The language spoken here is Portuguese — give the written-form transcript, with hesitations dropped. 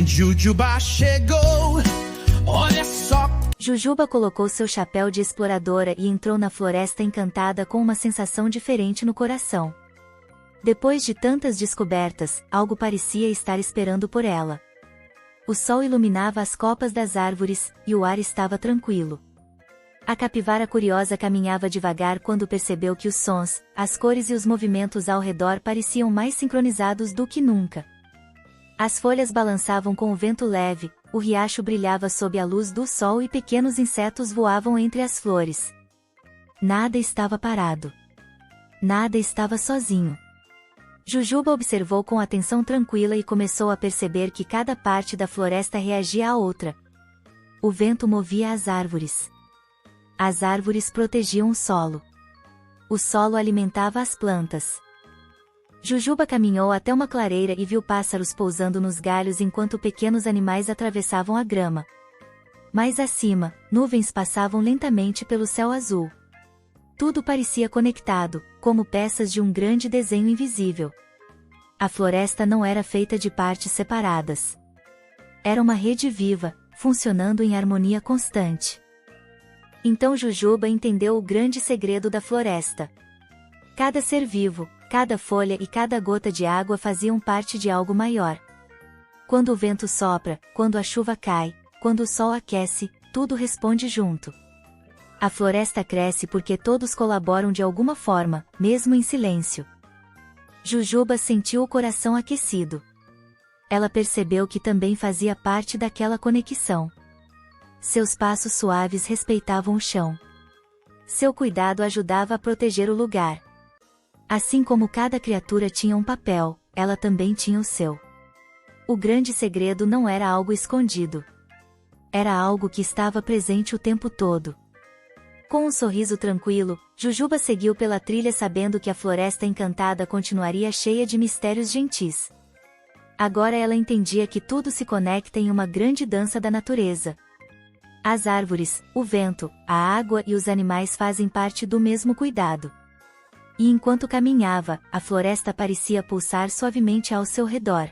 Jujuba chegou, olha só. Jujuba colocou seu chapéu de exploradora e entrou na floresta encantada com uma sensação diferente no coração. Depois de tantas descobertas, algo parecia estar esperando por ela. O sol iluminava as copas das árvores, e o ar estava tranquilo. A capivara curiosa caminhava devagar quando percebeu que os sons, as cores e os movimentos ao redor pareciam mais sincronizados do que nunca. As folhas balançavam com o vento leve, o riacho brilhava sob a luz do sol e pequenos insetos voavam entre as flores. Nada estava parado. Nada estava sozinho. Jujuba observou com atenção tranquila e começou a perceber que cada parte da floresta reagia à outra. O vento movia as árvores. As árvores protegiam o solo. O solo alimentava as plantas. Jujuba caminhou até uma clareira e viu pássaros pousando nos galhos enquanto pequenos animais atravessavam a grama. Mais acima, nuvens passavam lentamente pelo céu azul. Tudo parecia conectado, como peças de um grande desenho invisível. A floresta não era feita de partes separadas. Era uma rede viva, funcionando em harmonia constante. Então Jujuba entendeu o grande segredo da floresta. Cada ser vivo, cada folha e cada gota de água faziam parte de algo maior. Quando o vento sopra, quando a chuva cai, quando o sol aquece, tudo responde junto. A floresta cresce porque todos colaboram de alguma forma, mesmo em silêncio. Jujuba sentiu o coração aquecido. Ela percebeu que também fazia parte daquela conexão. Seus passos suaves respeitavam o chão. Seu cuidado ajudava a proteger o lugar. Assim como cada criatura tinha um papel, ela também tinha o seu. O grande segredo não era algo escondido. Era algo que estava presente o tempo todo. Com um sorriso tranquilo, Jujuba seguiu pela trilha sabendo que a floresta encantada continuaria cheia de mistérios gentis. Agora ela entendia que tudo se conecta em uma grande dança da natureza. As árvores, o vento, a água e os animais fazem parte do mesmo cuidado. E enquanto caminhava, a floresta parecia pulsar suavemente ao seu redor.